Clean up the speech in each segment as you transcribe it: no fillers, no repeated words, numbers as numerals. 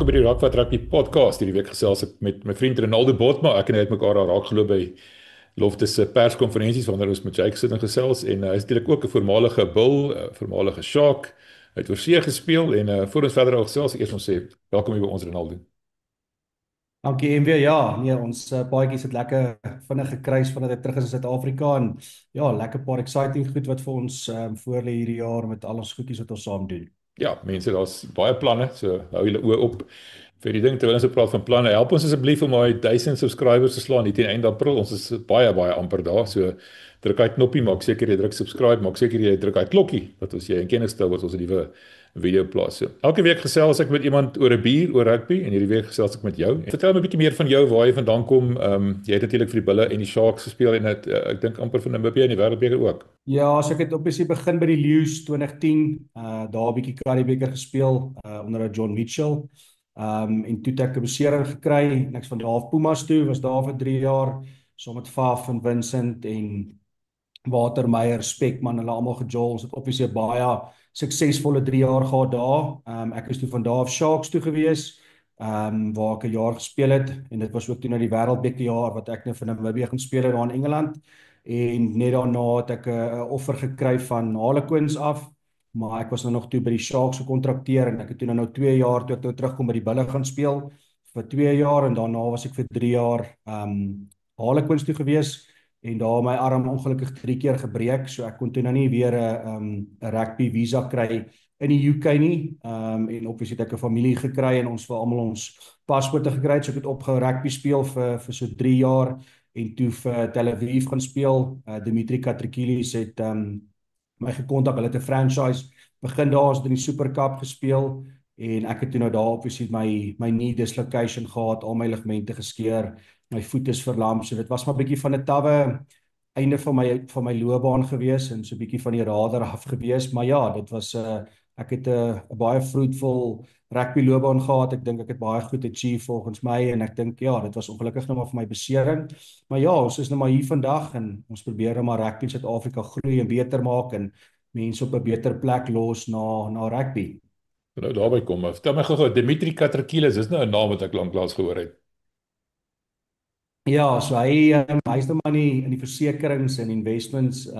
by die Raak wat Rugby podcast. Hierdie week gesels ek met my vriend Ronaldo Botma. Ek en hy het mekaar al raak geloop by Loftus se perskonferensies wanneer ons met Jake sit en gesels en hy is natuurlik ook 'n voormalige Bull, 'n voormalige Shark. Hy het oor see gespeel en voor ons verder al gesels, eers ons sê welkom hier by ons Ronaldo. Dankie en weer ja, nee ons paadjies het lekker vinnig gekruis vandat hy terug is in Suid-Afrika en ja, lekker paar exciting goed wat vir ons voor lê hierdie jaar met al ons goedjies wat ons saam doen. Ja, mense, daar's baie planne, so hou julle oë op vir die ding terwyl ons praat van planne. Help ons asseblief om daai 1000 subscribers te slaan hier teen einde April. Ons is baie amper daar. So druk daai knoppie, maak seker jy druk subscribe, maak seker jy druk daai klokkie dat ons jy in kennis stel wat ons 'n nuwe video plaas. So elke week gesels ek met iemand oor 'n bier, oor rugby en hierdie week gesels ek met jou. En vertel my 'n bietjie meer van jou, waar jy vandaan kom. Jy het natuurlik vir die Bulle en die Sharks gespeel en het ek dink amper vir Namibia in die Wêreldbeker ook. Ja, so ek het obviously begin by die Lions 2010, daar 'n bietjie Currie-beker gespeel onder John Mitchell. En toe het ek 'n besering gekry en ek's van daar af Pumas toe, was daar vir 3 jaar saam met Faf en Vincent en Watermeyer, Spekman, hulle almal gejol. Ons het obviously 'n baie suksesvolle 3 jaar gehad daar. Ek is toe van daar af Sharks toe gewees, waar ek 'n jaar gespeel het en dit was ook toe na die Wêreldbeker jaar wat ek nou vir Namibië gaan speel het daar in Engeland. En net daarna het ek 'n offer gekry van Harlequins af, maar ek was nou nog toe by die Sharks gekontrakteer en ek het toe nou 2 jaar toe ek nou terugkom by die Bulle gaan speel vir 2 jaar en daarna was ek vir 3 jaar Harlequins toe gewees en daar my arm ongelukkig 3 keer gebreek, so ek kon toe nou nie weer 'n rugby visa kry in die UK nie. En obviously het ek 'n familie gekry en ons vir almal ons paspoorte gekry, so ek het opgehou rugby speel vir so 3 jaar en toe vir Tel Aviv gaan speel. Dimitri Katrikilis het my gekontak, hulle het 'n franchise begin daar, ons het in die Super Cup gespeel en ek het toe nou daar obviously my knee dislocation gehad, al my ligamente geskeur, my voet is verlam, so dit was maar 'n bietjie van 'n tawwe einde van my loopbaan gewees en so 'n bietjie van die radar af gewees, maar ja, dit was ek het 'n baie fruitful rugby loopbaan gehad. Ek dink ek het baie goed achieve volgens my en ek dink ja, dit was ongelukkig nou maar vir my besering. Maar ja, ons is nou maar hier vandag en ons probeer nou maar rugby in Suid-Afrika groei en beter maak en mense op 'n beter plek los na rugby. Nou daarby kom. Maar vertel my gou-gou, Dimitri Katrakilis, dis nou 'n naam wat ek lanklaas gehoor het. Ja, so hy's nou maar in die versekerings en investments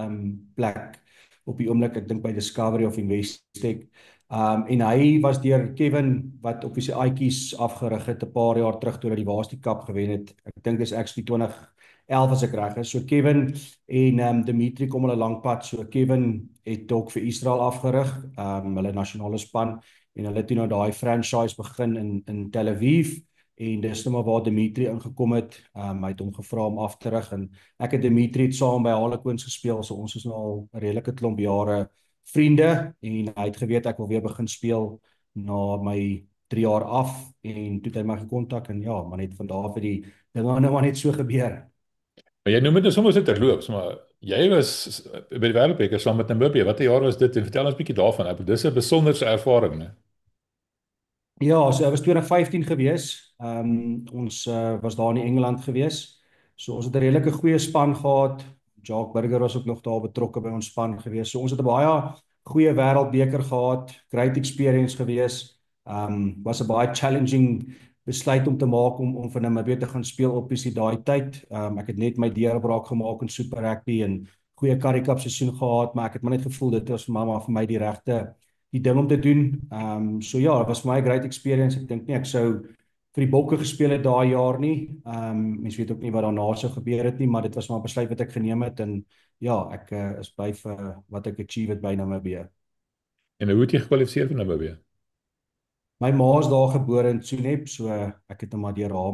plek op die oomblik, ek dink by Discovery of Investec. En hy was deur Kevin wat op sy aatjies afgerig het 'n paar jaar terug toe hulle die Waasti Cup gewen het. Ek dink dis actually 2011 as ek reg is. So Kevin en Dimitri kom hulle lank pad. So Kevin het ook vir Israel afgerig, hulle nasionale span en hulle het toe nou daai franchise begin in Tel Aviv. En dis nou maar waar Dimitri ingekom het. Hy het hom gevra om af te rig en ek het Dimitri het saam by Harlequins gespeel, so ons is nou al 'n redelike klomp jare vriende en hy het geweet ek wil weer begin speel na my 3 jaar af en toe het hy my gekontak en ja, maar net van daar af het die dinge nou maar net so gebeur. Maar jy noem dit nou sommer so terloops, maar jy was by die Wêreldbeker saam met Namibia. Watter jaar was dit? En vertel ons 'n bietjie daarvan. Dis 'n besonderse ervaring, né? Ja, so dit was 2015 gewees. Ons was daar in Engeland gewees. So ons het 'n redelike goeie span gehad. Jacques Burger was ook nog daar betrokke by ons span gewees. So ons het 'n baie goeie wêreldbeker gehad, great experience gewees. Was 'n baie challenging besluit om te maak om vir Namibië te gaan speel op daai tyd. Ek het net my deurbraak gemaak in Super Rugby en goeie Currie Cup seisoen gehad, maar ek het maar net gevoel dit was vir my die ding om te doen. So ja, dit was vir my 'n great experience. Ek dink nie ek sou vir die Bokke gespeel het daai jaar nie. Mens weet ook nie wat daarna sou gebeur het nie, maar dit was maar 'n besluit wat ek geneem het en ja, ek is by vir wat ek achieve het by Namibië. En hoe het jy gekwalifiseer vir Namibia? My ma is daar gebore in Tsuneb, so ek het net maar deur haar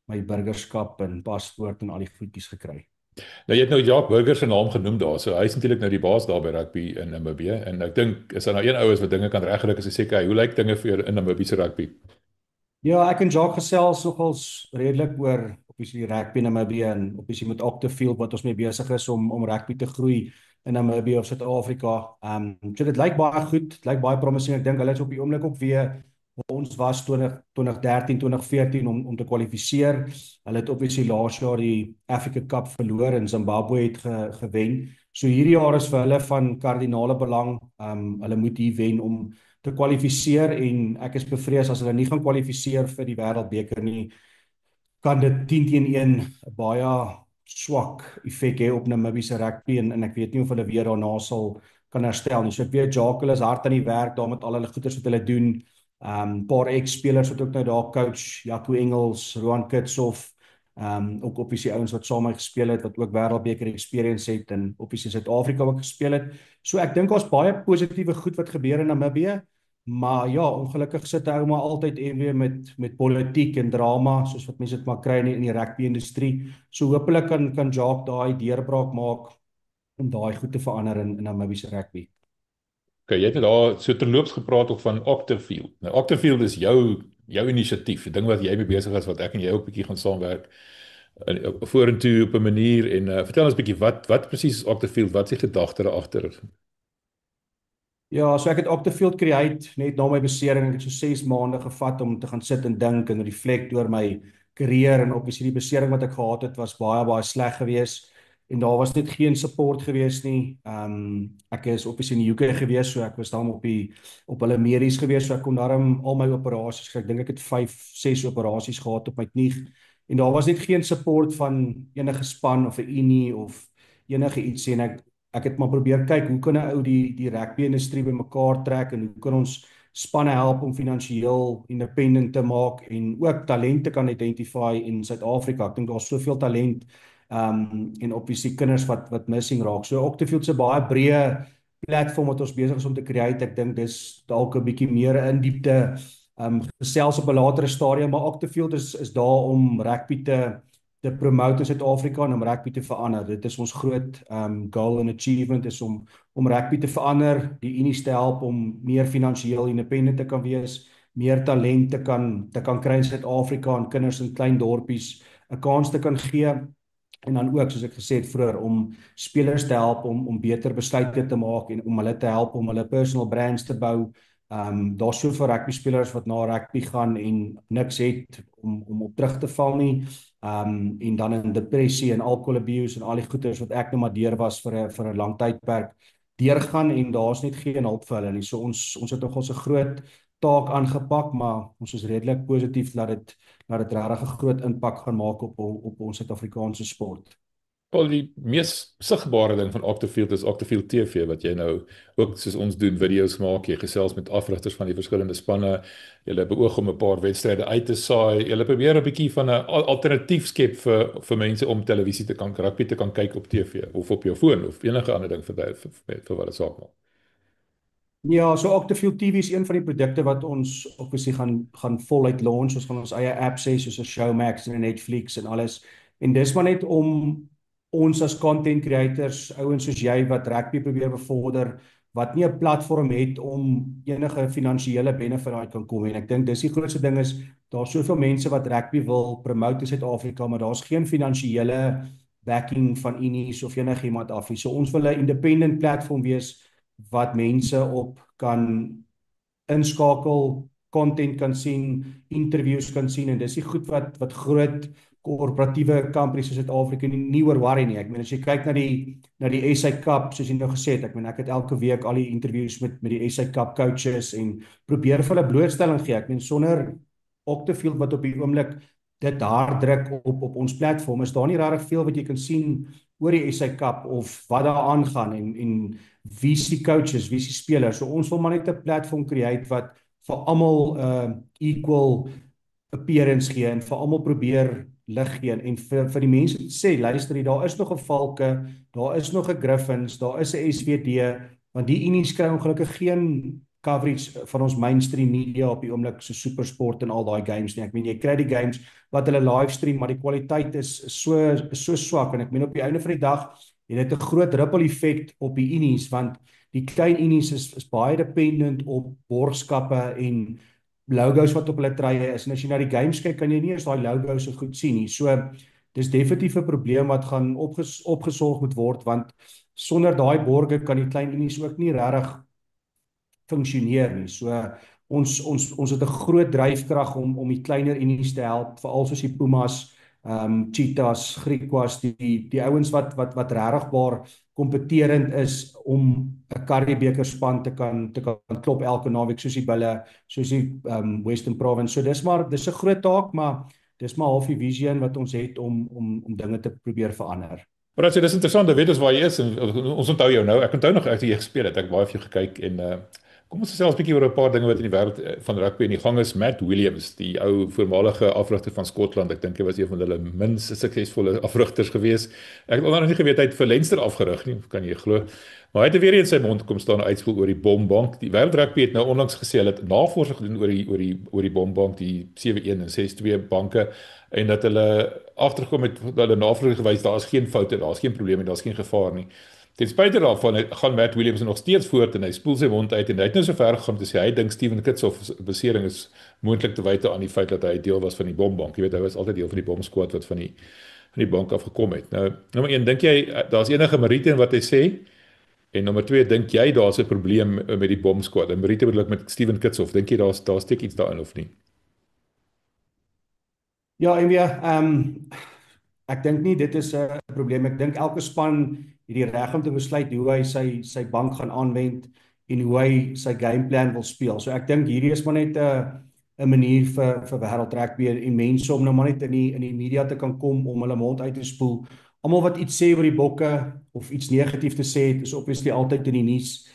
my burgerskap en paspoort en al die goedjies gekry. Nou jy het nou Jacques Burger se naam genoem daar. So hy is natuurlik nou die baas daar by rugby in Namibië en ek dink is daar nou een ou is wat dinge kan regkry as hy sê kyk, hoe lyk dinge vir jou in Namibië se rugby? Ja, ek en Jacques gesels nogals redelik oor die rugby in Namibië en met Octafield wat ons mee besig is om rugby te groei in Namibië of Suid-Afrika. So dit lyk baie goed, dit lyk baie promising. Ek dink hulle is op die oomblik ook weer waar ons was 2013, 2014 om te kwalifiseer. Hulle het laas jaar die Africa Cup verloor en Zimbabwe het gewen. So hierdie jaar is vir hulle van kardinale belang. Hulle moet hier wen om te kwalifiseer en ek is bevrees as hulle nie gaan kwalifiseer vir die Wêreldbeker nie, kan dit 10-1 'n baie swak effek hê op Namibië se rugby en ek weet nie of hulle weer daarna sal kan herstel nie. So ek weet Jacques is hard aan die werk daar met al hulle goeders wat hulle doen. Paar ex-spelers wat ook nou daar coach, Jaco Engels, Roan Kitshoff, ook obviously ouens wat saam met my gespeel het wat ook Wêreldbeker experience het en obviously Suid-Afrika ook gespeel het. So ek dink daar's baie positiewe goed wat gebeur in Namibië, maar ja, ongelukkig sit hy maar altyd en weer met politiek en drama soos wat mense dit maar kry in die rugby industrie. So hopelik kan Jacques daai deurbraak maak om daai goed te verander in Namibië se rugby. Okay, jy het daar so terloops gepraat ook van Octafield. Nou Octafield is jou inisiatief, 'n ding wat jy mee besig is wat ek en jy ook bietjie gaan saamwerk vorentoe op 'n manier en vertel ons bietjie wat presies is Octafield, wat is die gedagte daar agter? Ja, so ek het Octafield create net na my besering. Ek het so 6 maande gevat om te gaan sit en dink en reflect oor my karier en obviously die besering wat ek gehad het was baie sleg geweest en daar was net geen support geweest nie. Ek is obviously in die UK geweest, so ek was dan op hulle medies geweest, so ek kon daarom al my operasies, ek dink ek het 5-6 operasies gehad op my knie en daar was net geen support van enige span of 'n unie of enige iets en ek het maar probeer kyk hoe kan 'n ou die rugby industrie bymekaar trek en hoe kan ons spanne help om finansiëel independent te maak en ook talente kan identify in Suid-Afrika. Ek dink daar's soveel talent en obviously kinders wat missing raak. So Octafield se baie breë platform wat ons besig is om te create. Ek dink dis dalk 'n bietjie meer in diepte gesels op 'n latere stadium, maar Octafield is daar om rugby te promote in Suid-Afrika en om rugby te verander. Dit is ons groot goal and achievement is om rugby te verander, die unies te help om meer finansiëel independent te kan wees, meer talent te kan kry in Suid-Afrika en kinders in klein dorpies 'n kans te kan gee. En dan ook, soos ek gesê het vroeër, om spelers te help om beter besluite te maak en om hulle te help om hulle personal brands te bou. Daar's soveel rugby spelers wat na rugby gaan en niks het om op terug te val nie. En dan in depressie en alcohol abuse en al die goeters wat ek nou maar deur was vir 'n lang tydperk deurgaan en daar's net geen hulp vir hulle nie. So ons het nogal 'n groot taak aangepak, maar ons is redelik positief dat dit regtig 'n groot impak gaan maak op ons Suid-Afrikaanse sport. Wel die mees sigbare ding van Octafield is Octafield TV wat jy nou ook soos ons doen video's maak, jy gesels met afrigters van die verskillende spanne, jy beoog om 'n paar wedstryde uit te saai, jy probeer 'n bietjie van 'n alternatief skep vir mense om televisie te kan rugby te kan kyk op TV of op jou foon of enige ander ding vir wat dit saak maak. Ja, so Octafield TV is een van die produkte wat ons obviously gaan voluit launch. Ons gaan ons eie apps hê soos 'n Showmax en 'n Netflix en alles. En dis maar net om ons as content creators, ouens soos jy wat rugby probeer bevorder, wat nie 'n platform het om enige finansiële benefit uit kan kom en ek dink dis die grootste ding is daar's soveel mense wat rugby wil promote in Suid-Afrika, maar daar's geen finansiële backing van unies of enigiemand af nie. So ons wil 'n independent platform wees wat mense op kan inskakel, content kan sien, interviews kan sien en dis die goed wat groot korporatiewe companies in Suid-Afrika nie oor worry nie. Ek meen as jy kyk na die SA Cup, soos jy nou gesê het, ek meen ek het elke week al die interviews met die SA Cup coaches en probeer vir hulle blootstelling gee. Ek meen sonder Octafield wat op die oomblik dit hard druk op ons platform, is daar nie regtig veel wat jy kan sien oor die SA Cup of wat daar aangaan en wie is die coaches, wie is die spelers. So ons wil maar net 'n platform create wat vir almal equal appearance gee en vir almal probeer lig gee en vir die mense sê, luister, daar is nog 'n Valke, daar is nog 'n Griffins, daar is 'n SVD, want die unies kry ongelukkig geen coverage van ons mainstream media op die oomblik so SuperSport en al daai games nie. Ek meen jy kry die games wat hulle livestream, maar die kwaliteit is so swak en ek meen op die einde van die dag het dit 'n groot ripple effek op die unies want die klein unies is baie dependent op borgskappe en logos wat op hulle treye is en as jy na die games kyk kan jy nie eens daai logos so goed sien nie. So dis definitief 'n probleem wat gaan opgesorg moet word want sonder daai borge kan die klein unies ook nie regtig funksioneer nie. So ons het 'n groot dryfkrag om die kleiner unies te help, veral soos die Pumas, Cheetahs, Griquas, die ouens wat regtig kompeterend is om 'n Currie-beker span te kan klop elke naweek soos die Bulle, soos die Western Province. So dis 'n groot taak, maar dis maar half die visie wat ons het om dinge te probeer verander. Maar as jy dis interessant, weet ons waar jy is en ons onthou jou nou. Ek onthou nog ek het jy gespeel het. Ek baie vir jou gekyk en kom ons gesels 'n bietjie oor 'n paar dinge wat in die wêreld van rugby in die gang is. Matt Williams, die ou voormalige afrigter van Skotland. Ek dink hy was een van hulle minst suksesvolle afrigters gewees. Ek het onder nie geweet hy het vir Leinster afgerig nie, kan jy glo. Maar hy het weer in sy mond kom staan uitspel oor die bombank. Die wêreld rugby het nou onlangs gesê hulle het navorsing gedoen oor die bombank, die 7-1 en 6-2 banke en dat hulle agtergekom het dat hulle navorsing gewys daar is geen foute, daar is geen probleme, daar is geen gevaar nie. Ten spyte daarvan gaan Matt Williams nog steeds voort en hy spoel sy mond uit en hy het nou so ver gegaan te sê hy dink Steven Kitshoff se besering is moontlik te wyte aan die feit dat hy deel was van die bombank. Jy weet hy was altyd deel van die bomsquad wat van die bank af gekom het. Nou nommer 1, dink jy daar's enige meriete in wat hy sê? En nommer 2, dink jy daar's 'n probleem met die bomsquad? En meriete bedoel ek met Steven Kitshoff. Dink jy daar steek iets daarin of nie? Ja, en weer, ek dink nie dit is 'n probleem. Ek dink elke span het die reg om te besluit hoe hy sy bank gaan aanwend en hoe hy sy gameplan wil speel. So ek dink hierdie is maar net 'n manier vir wêreld rugby en mense om nou maar net in die media te kan kom om hulle mond uit te spoel. Almal wat iets sê oor die Bokke of iets negatief te sê het, is obviously altyd in die nuus.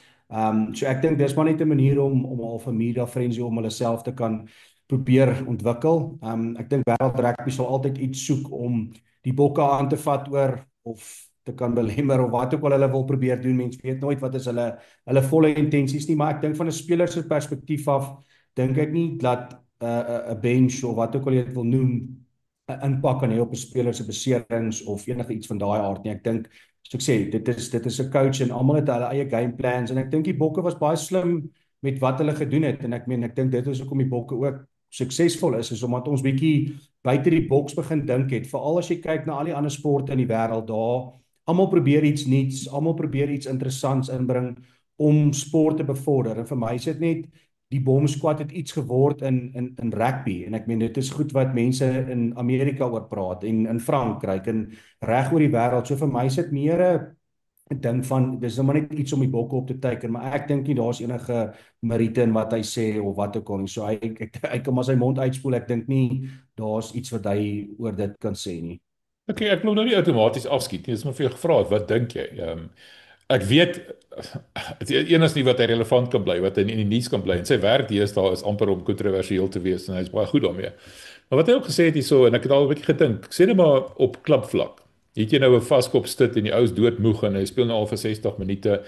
So ek dink dis maar net 'n manier om al 'n media frenzy om hulle self te kan probeer ontwikkel. Ek dink wêreld rugby sal altyd iets soek om die Bokke aan te vat oor of te kan belemmer of wat ook al hulle wil probeer doen. Mense weet nooit wat is hulle volle intensies nie, maar ek dink van 'n speler se perspektief af dink ek nie dat 'n bench of wat ook al jy dit wil noem 'n impak kan hê op 'n speler se beserings of enige iets van daai aard nie. Ek dink soos ek sê, dit is 'n coach en almal het hulle eie game plans en ek dink die Bokke was baie slim met wat hulle gedoen het en ek dink dit is hoekom die Bokke ook suksesvol is omdat ons bietjie buite die boks begin dink het. Veral as jy kyk na al die ander sporte in die wêreld, daar almal probeer iets nuuts, almal probeer iets interessants inbring om sport te bevorder. En vir my is dit net die bomsquad het iets geword in rugby en ek dit is goed wat mense in Amerika oor praat en in Frankryk en reg oor die wêreld. So vir my is dit meer 'n ding van dis nou maar net iets om die Bokke op te teiken, maar ek dink nie daar's enige meriete in wat hy sê of wat ook al nie. So hy kan maar sy mond uitspoel. Ek dink nie daar's iets wat hy oor dit kan sê nie. Okay, ek wil nou nie outomaties afskiet nie. Dis maar vir jou gevra het, wat dink jy? Ek weet die een is nie wat hy relevant kan bly, wat hy in die nuus kan bly. En sy werk deesdae is amper om kontroversieel te wees en hy's baie goed daarmee. Maar wat hy ook gesê het hierso en ek het al 'n bietjie gedink, sê net maar op klubvlak. Het jy nou 'n vaskop sit en die ou is doodmoeg en hy speel nou al vir 60 minute.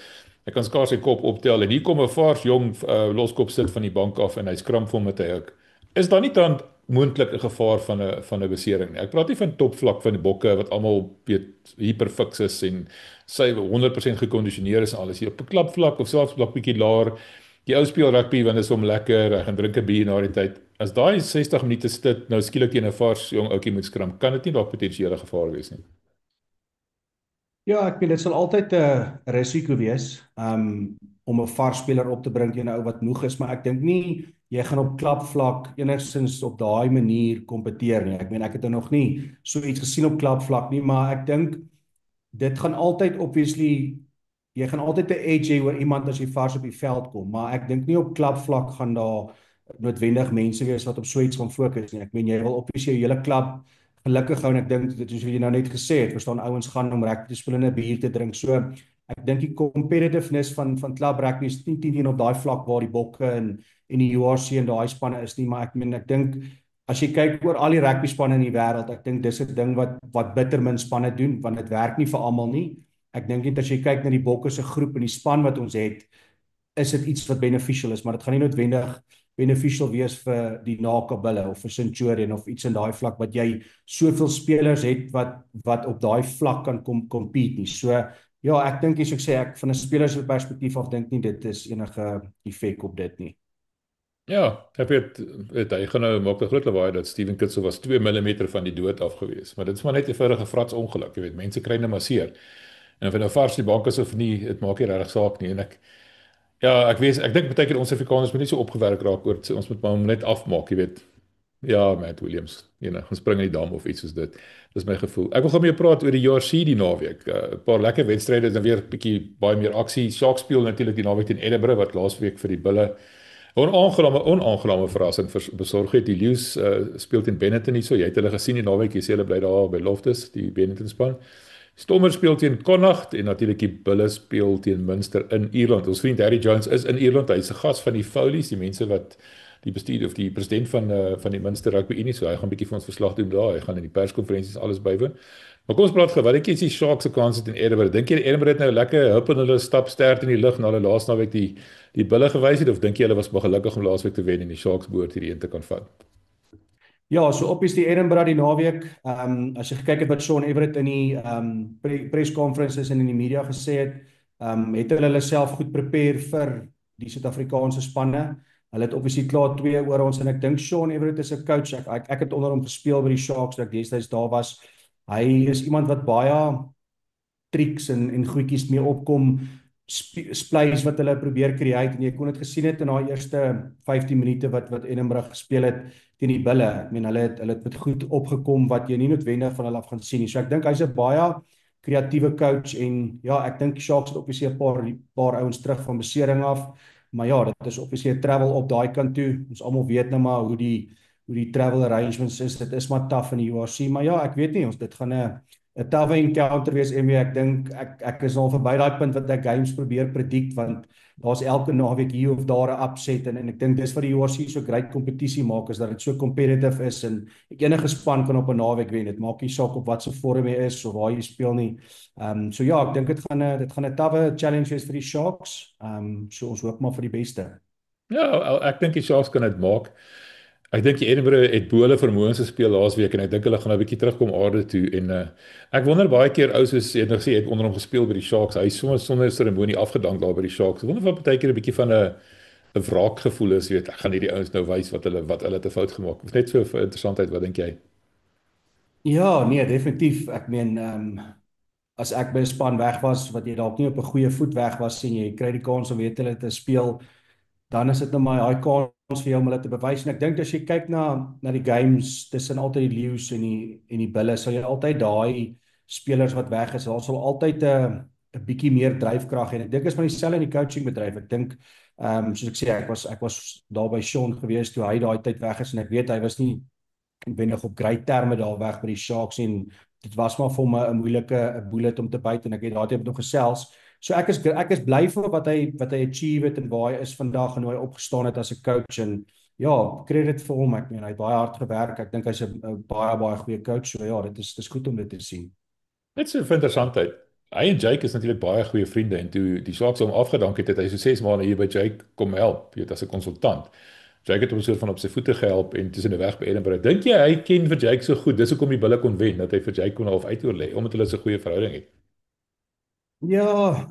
Hy kan skaars sy kop optel en hier kom 'n vars jong loskop sit van die bank af en hy skramp vol met hy ook. Is daar nie dan moontlik 'n gevaar van 'n besering nie? Ek praat nie van topvlak van die Bokke wat almal weet hiperfiks is en sy 100% gekondisioneer is en alles. Hier op 'n klapvlak of selfs vlak bietjie laer. Die ou speel rugby want dit is hom lekker, hy gaan drink 'n bier na die tyd. As daai 60 minute sit nou skielik teen 'n vars jong ouetjie moet skramp, kan dit nie dalk potensiële gevaar wees nie. Ja, ek dit sal altyd 'n risiko wees om 'n vars speler op te bring teen 'n ou wat moeg is, maar ek dink nie jy gaan op klapvlak enigstens op daai manier kompeteer nie. Ek het nog nie so iets gesien op klapvlak nie, maar ek dink dit gaan altyd obviously jy gaan altyd 'n edge hê oor iemand as jy vars op die veld kom, maar ek dink nie op klapvlak gaan daar noodwendig mense wees wat op so iets gaan fokus nie. Jy wil obviously jou hele klub gelukkig hou en ek dink dit is wat jy nou net gesê het, verstaan ouens gaan om rugby te speel en 'n bier te drink. So ek dink die competitiveness van klub rugby is nie teen op daai vlak waar die Bokke en die URC en daai spanne is nie, maar ek dink as jy kyk oor al die rugby spanne in die wêreld, ek dink dis 'n ding wat bitter min spanne doen want dit werk nie vir almal nie. Ek dink net as jy kyk na die Bokke se groep en die span wat ons het, is dit iets wat beneficial is, maar dit gaan nie noodwendig beneficial wees vir die Nakabulle of vir Centurion of iets in daai vlak wat jy soveel spelers het wat op daai vlak kan compete nie. So ja, ek dink as ek sê ek van 'n speler se perspektief af dink nie dit is enige effek op dit nie. Ja, ek weet hy gaan nou maak 'n groot lawaai dat Steven Kitshoff was 2 mm van die dood af gewees, maar dit is maar net 'n eenvoudige frats ongeluk, jy weet, mense kry nou maar seer. En of hy nou vars die bank is of nie, dit maak nie regtig saak nie en ek dink baie keer ons Afrikaners moet nie so opgewerk raak oor ons moet maar hom net afmaak, jy weet. Ja, Matt Williams. Gaan spring in die dam of iets soos dit. Dis my gevoel. Ek wil gou mee praat oor die JRC die naweek. 'n Paar lekker wedstryde, dan weer 'n bietjie baie meer aksie. Sharks speel natuurlik die naweek teen Edinburgh wat laasweek vir die Bulle 'n onaangename verrassing besorg het. Die Lions speel teen Benetton hierso. Jy het hulle gesien die naweek. Jy sê hulle bly daar by Loftus, die Benetton span. Stormers speel teen Connacht en natuurlik die Bulle speel teen Munster in Ierland. Ons vriend Harry Jones is in Ierland. Hy's 'n gas van die Foleys, die mense wat die bestuur of die president van die Munster Rugby Unie, so hy gaan 'n bietjie vir ons verslag doen daar. Hy gaan in die perskonferensies alles bywoon. Maar kom ons praat gou, wat dink jy is die Sharks se kans in Edinburgh? Dink jy Edinburgh het nou lekker hup in hulle stap sterk in die lug na hulle laaste naweek die Bulle gewys het, of dink jy hulle was maar gelukkig om laasweek te wen en die Sharks behoort hierdie een te kan vat? Ja, so obviously Edinburgh die naweek. As jy gekyk het wat Sean Everett in die press conferences en in die media gesê het, het hulle self goed prepare vir die Suid-Afrikaanse spanne. Hulle het obviously klaar 2 oor ons en ek dink Sean Everett is 'n coach. Ek het onder hom gespeel by die Sharks toe ek destyds daar was. Hy is iemand wat baie tricks en goedjies mee opkom, splays wat hulle probeer create, en jy kon dit gesien het in daai eerste 15 minute wat Edinburgh gespeel het teen die Bulle. Ek meen hulle het met goed opgekom wat jy nie noodwendig van hulle af gaan sien nie. So ek dink hy's 'n baie kreatiewe coach en ja, ek dink Sharks het obviously 'n paar ouens terug van besering af. Maar ja, dit is obviously 'n travel op daai kant toe. Ons almal weet nou maar hoe die travel arrangements is. Dit is maar taaf in die URC, maar ja, ek weet nie, dit gaan 'n tawe encounter wees. Ek dink ek is al verby daai punt wat ek games probeer predict, want daar's elke naweek hier of daar 'n upset en ek dink dis wat die URC so groot kompetisie maak, is dat dit so competitive is en enige span kan op 'n naweek wen. Dit maak nie saak op wat se vorm jy is of waar jy speel nie. So ja, ek dink dit gaan 'n tawe challenge wees vir die Sharks. So ons hoop maar vir die beste. Ja, ek dink die Sharks kan dit maak. Ek dink die Edinburgh het bo hulle vermoëns gespeel laasweek en ek dink hulle gaan 'n bietjie terugkom aarde toe en ek wonder baie keer ou soos het nog gesê het onder hom gespeel by die Sharks. Hy is sommer sonder seremonie afgedank daar by die Sharks. Ek wonder of baie keer 'n bietjie van 'n wraakgevoel is, weet ek gaan hierdie ouens nou wys wat hulle te fout gemaak het. Net so vir interessantheid, wat dink jy? Ja, nee, definitief. Ek meen as ek by 'n span weg was wat jy dalk nie op 'n goeie voet weg was en jy kry die kans om weer hulle te speel, dan is dit nou maar daai kans vir jou om hulle te bewys. En ek dink as jy kyk na die games tussen altyd die Lions en die Bulle, sal jy altyd daai spelers wat weg is, daar sal altyd 'n bietjie meer dryfkrag en ek dink is maar dieselfde in die coaching bedryf. Ek dink soos ek sê, ek was daar by Sean gewees toe hy daai tyd weg is en ek weet hy was nie wendig op great terme daar weg by die Sharks en dit was maar vir hom 'n moeilike bullet om te byt en ek het daardie nog gesels. So ek is bly vir wat hy achieve het en waar hy is vandag en hoe hy opgestaan het as 'n coach en ja, credit vir hom. Ek meen hy het baie hard gewerk. Ek dink hy's 'n baie goeie coach. So ja, dis goed om dit te sien. Net so vir interessantheid. Hy en Jake is natuurlik baie goeie vriende en toe die Sharks hom afgedank het, het hy so 6 maande hier by Jake kom help, weet as 'n konsultant. Jake het hom soort van op sy voete gehelp en tussen die weg by Edinburgh. Dink jy hy ken vir Jake so goed? Dis hoekom die Bulle kon wen, dat hy vir Jake kon half uitoorlê omdat hulle so 'n goeie verhouding het. Ja,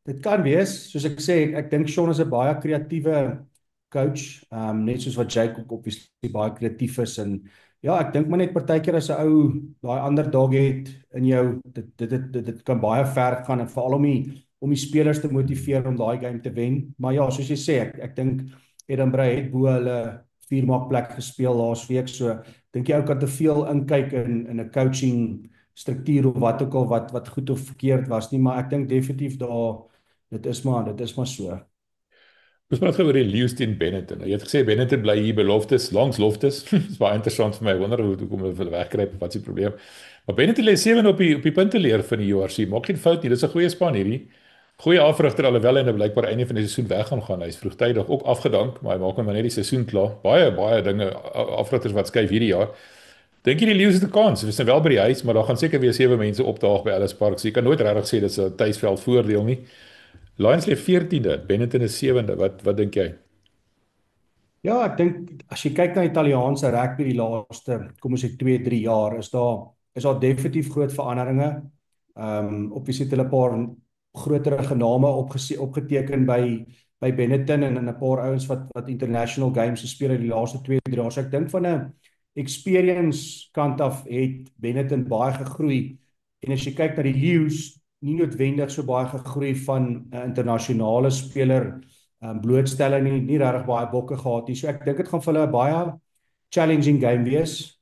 dit kan wees. Soos ek sê, ek dink Sean is 'n baie kreatiewe coach, net soos wat Jake ook obviously baie kreatief is en ja, ek dink maar net partykeer as 'n ou daai underdog het in jou, dit kan baie ver gaan en veral om die spelers te motiveer om daai game te wen. Maar ja, soos jy sê, ek dink Edinburgh het bo hulle 4-maakplek gespeel laasweek, so dink jy ou kan te veel inkyk in 'n coaching struktuur of wat ook al wat goed of verkeerd was nie, maar ek dink definitief dit is maar so. Ons praat oor die Lions teen Benetton. Jy het gesê Benetton bly hier by Loftus, langs Loftus. Dis baie interessant vir my. Ek wonder hoe kom hulle wegkruip, wat is die probleem? Maar Benetton lê 7 op die punteleer van die URC. Maak geen fout nie, dis 'n goeie span hierdie. Goeie afrigter alhoewel hy nou blykbaar einde van die seisoen weg gaan. Hy's vroegtydig ook afgedank, maar hy maak net die seisoen klaar. Baie dinge afrigters wat skuif hierdie jaar. Dink jy die Lions het 'n kans? Hulle is nou wel by die huis, maar daar gaan seker weer 7 mense opdaag by Ellis Park. So jy kan nooit regtig sê dit is 'n tuisveld voordeel nie. Lions lê 14de, Benetton is 7de. Wat dink jy? Ja, ek dink as jy kyk na Italiaanse rugby die laaste, kom ons sê 2-3 jaar, is daar definitief groot veranderinge. Obviously het hulle 'n paar groterige name opgeteken by Benetton en 'n paar ouens wat international games gespeel het die laaste 2-3 jaar. So ek dink van 'n experience kant af het Benetton baie gegroei. En as jy kyk na die Lions, nie noodwendig so baie gegroei van 'n internasionale speler blootstelling nie regtig baie bokke gehad nie. So ek dink dit gaan vir hulle 'n challenging game wees.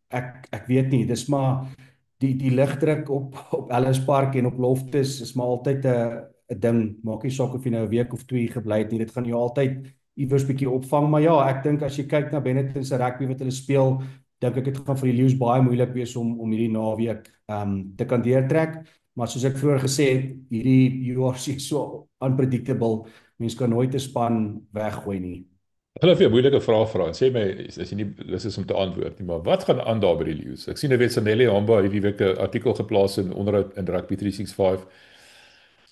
Ek weet nie, dis maar die ligdruk op Ellis Park en op Loftus is maar altyd 'n ding. Maak nie saak of jy nou 'n week of 2 gebly het nie, dit gaan jou altyd iewers bietjie opvang. Maar ja, ek dink as jy kyk na Benetton se rugby wat hulle speel, dink ek dit gaan vir die Lions baie moeilik wees om hierdie naweek te kan deurtrek. Maar soos ek vroeër gesê het, hierdie URC is so unpredictable. Mens kan nooit 'n span weggooi nie. Ek wil vir 'n moeilike vraag vra. Sê my as jy nie lus is om te antwoord nie, maar wat gaan aan daar by die Lions? Ek sien nou weet Sanelli Hamba hierdie week 'n artikel geplaas in onderhoud in Rugby 365.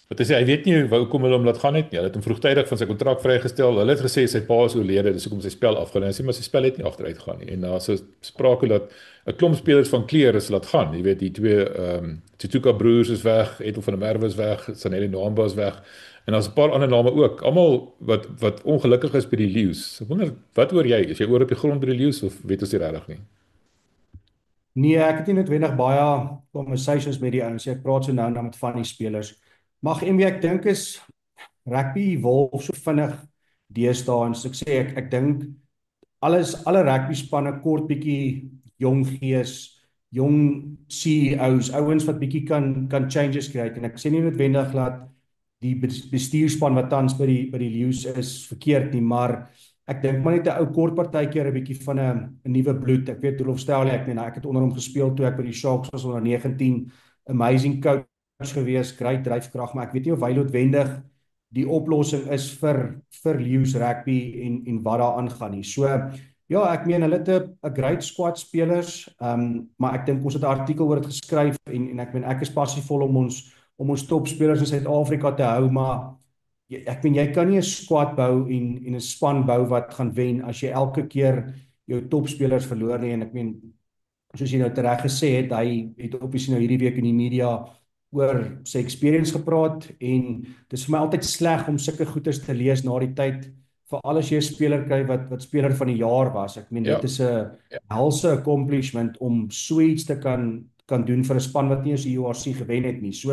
Wat hy sê, hy weet nie hoekom hulle hom laat gaan het nie. Hulle het hom vroegtydig van sy kontrak vrygestel. Hulle het gesê sy pa is oorlede, dis hoekom sy spel afgelê. Hy sê maar sy spel het nie agteruit gegaan nie. En daar's so sprake dat 'n klomp spelers van kleur is laat gaan. Jy weet die twee Tutuka broers is weg, Ethel van der Merwe is weg, Sanelli Nhamba is weg. En daar's 'n paar ander name ook. Almal wat ongelukkig is by die Lions. Ek wonder wat hoor jy? Is jy oor op die grond by die Lions of weet ons nie regtig nie? Nee, ek het nie noodwendig baie conversations met die ouens. Ek praat so nou en dan met van die spelers. Maar MW, ek dink is rugby evolve so vinnig deesdae en so ek sê ek dink alle rugby spanne kort bietjie jong gees, jong CEOs, ouens wat bietjie kan changes kry en ek sê nie noodwendig dat die bestuurspan wat tans by die Lions is verkeerd nie, maar ek dink maar net 'n ou kort partykeer 'n bietjie van 'n nuwe bloed. Ek weet Rolf Stelje, ek het onder hom gespeel toe ek by die Sharks was onder 19, amazing coach gewees, great dryfkrag, maar ek weet nie of hy noodwendig die oplossing is vir Lions rugby en wat daar aangaan nie. So ja, ek meen hulle het 'n great squad spelers, maar ek dink ons het 'n artikel oor dit geskryf en ek meen ek is passievol om ons topspelers in Suid-Afrika te hou, maar ek meen jy kan nie 'n squad bou en 'n span bou wat gaan wen as jy elke keer jou topspelers verloor nie. En ek meen soos jy nou reg gesê het, hy het obviously nou hierdie week in die media oor sy experience gepraat en dit is vir my altyd sleg om sulke goeters te lees na die tyd, veral as jy 'n speler kry wat speler van die jaar was. Ek meen dit is 'n helse accomplishment om so iets te kan doen vir 'n span wat nie eens die URC gewen het nie. So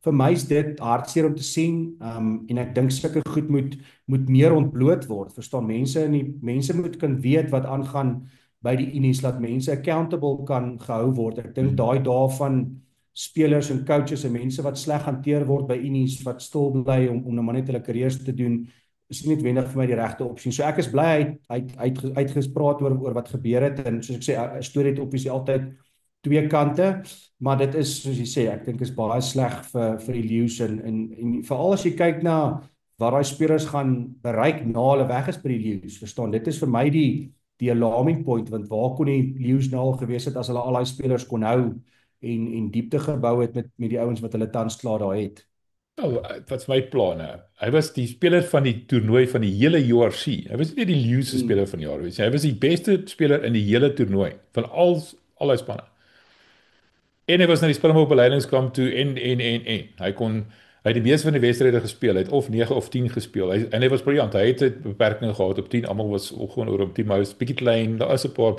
vir my is dit hartseer om te sien, en ek dink sulke goed moet meer ontbloot word. Verstaan, mense moet kan weet wat aangaan by die unies, laat mense accountable kan gehou word. Ek dink daai daarvan spelers en coaches en mense wat sleg hanteer word by unies, wat stil bly om nou maar net hulle karriers te doen, is nie noodwendig vir my die regte opsie. So ek is bly uitgespraat oor wat gebeur het en soos ek sê, 'n storie het obviously altyd twee kante, maar dit is soos jy sê, ek dink is baie sleg vir die Lions en veral as jy kyk na wat daai spelers gaan bereik na hulle weg is by die Lions. Verstaan, dit is vir my die alarming point, want waar kon die Lions nou al gewees het as hulle al daai spelers kon hou en diepte gebou het met die ouens wat hulle tans klaar daar het. Nou, wat's my planne? Hy was die speler van die toernooi van die hele URC. Hy was nie die Lions se speler van die jaar nie. Hy was die beste speler in die hele toernooi van al die spanne. En hy was na die Springbok beleidingskamp toe en hy het die meeste van die wedstryde gespeel. Hy het of 9 of 10 gespeel. En hy was briljant. Hy het beperkings gehad op 10. Almal was gewoon oor op 10, maar hy was bietjie klein. Daar is 'n paar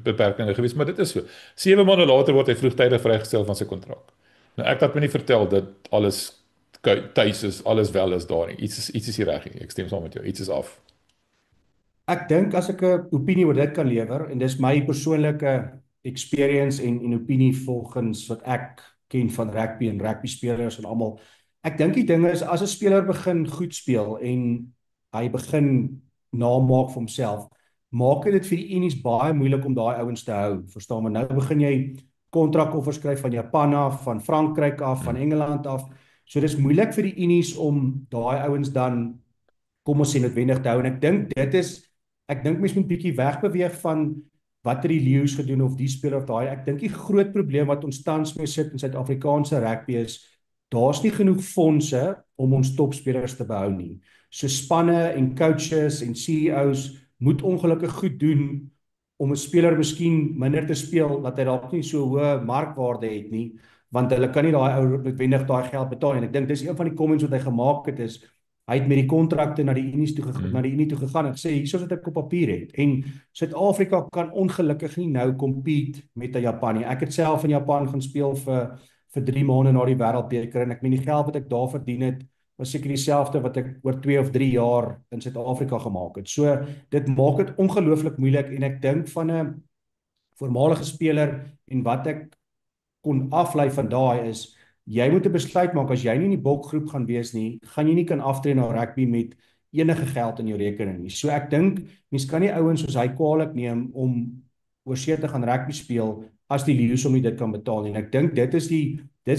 beperkings gewees, maar dit is so. 7 maande later word hy vroegtydig vrygestel van sy kontrak. Nou ek het my nie vertel dat alles tuis is, alles wel is daar nie. Iets is nie reg nie. Ek stem saam met jou. Iets is af. Ek dink as ek 'n opinie oor dit kan lewer en dis my persoonlike experience en opinie volgens wat ek ken van rugby en rugby spelers en almal. Ek dink die ding is as 'n speler begin goed speel en hy begin namaak vir homself, maak dit vir die unies baie moeilik om daai ouens te hou. Verstaan, maar nou begin jy kontrakoffers skryf van Japan af, van Frankryk af, van Engeland af. So dis moeilik vir die unies om daai ouens dan kom ons sê noodwendig te hou. En ek dink mens moet bietjie wegbeweeg van wat het die Lions gedoen of die speler of daai. Ek dink die groot probleem wat ons tans mee sit in Suid-Afrikaanse rugby is, daar's nie genoeg fondse om ons topspelers te behou nie. So spanne en coaches en CEOs moet ongelukkig goed doen om 'n speler miskien minder te speel, dat hy dalk nie so hoë markwaarde het nie, want hulle kan nie daai ou noodwendig daai geld betaal nie. En ek dink dis een van die comments wat hy gemaak het is, hy het met die kontrakte na die Unie toe gegaan en gesê hierso wat ek op papier het. En Suid-Afrika kan ongelukkig nie nou compete met Japan nie. Ek het self in Japan gaan speel vir 3 maande na die wêreldbeker en ek meen die geld wat ek daar verdien het was seker dieselfde wat ek oor 2 of 3 jaar in Suid-Afrika gemaak het. So dit maak dit ongelooflik moeilik en ek dink van 'n voormalige speler en wat ek kon aflei van daai is, jy moet 'n besluit maak, as jy nie in die bokgroep gaan wees nie, gaan jy nie kan aftree na rugby met enige geld in jou rekening nie. So ek dink, mens kan nie ouens soos hy kwaadlik neem om oorsee te gaan rugby speel, as die Lions hom nie dit kan betaal nie. En ek dink dit is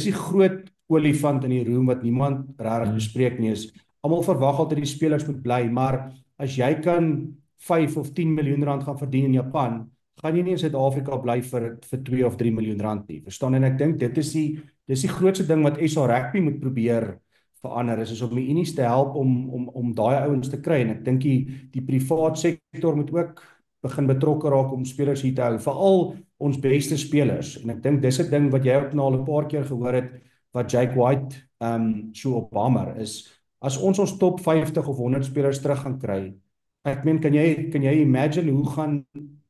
die groot olifant in die room wat niemand regtig bespreek nie, is, almal verwag altyd die spelers moet bly, maar as jy kan 5 of 10 miljoen rand gaan verdien in Japan, gaan jy nie in Suid-Afrika bly vir 2 of 3 miljoen rand nie. Verstaan? En ek dink dit is die grootste ding wat SA Rugby moet probeer verander, is om die unies te help om daai ouens te kry. En ek dink die privaat sektor moet ook begin betrokke raak om spelers hier te hou, veral ons beste spelers. En ek dink dis 'n ding wat jy ook nou al 'n paar keer gehoor het, wat Jake White so op hamer is, as ons top 50 of 100 spelers terug gaan kry, ek meen, kan jy imagine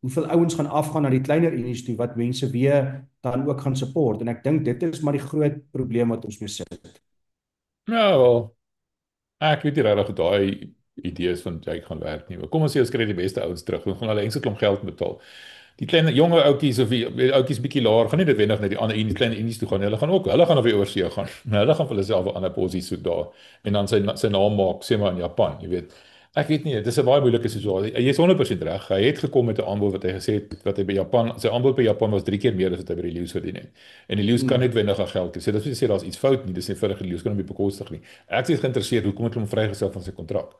hoeveel ouens gaan afgaan na die kleiner unies toe, wat mense weer dan ook gaan support, en ek dink dit is maar die groot probleem wat ons mee sit. Ja, wel, ek weet nie regtig of daai idees van Jake gaan werk nie. Maar kom ons sê ons kry die beste ouens terug, ons gaan hulle eens 'n klomp geld betaal. Die klein jonge ouetjies of die ouetjies bietjie laer gaan nie noodwendig na die ander unies, klein unies toe gaan. Hulle gaan op die oorsee gaan. Hulle gaan vir hulle self 'n ander posisie soek daar en dan sy naam maak, sê maar in Japan, jy weet. Ek weet nie, dit is 'n baie moeilike situasie. Jy is 100% reg. Hy het gekom met 'n aanbod wat hy gesê het wat hy by Japan, sy aanbod by Japan was 3 keer meer as wat hy by die Lions verdien het. En die Lions kan net wendig aan geld hê. So dit is sê daar's iets fout nie. Dis nie vir die Lions kan hom nie bekostig nie. Ek is geïnteresseerd hoekom het hom vrygestel van sy kontrak.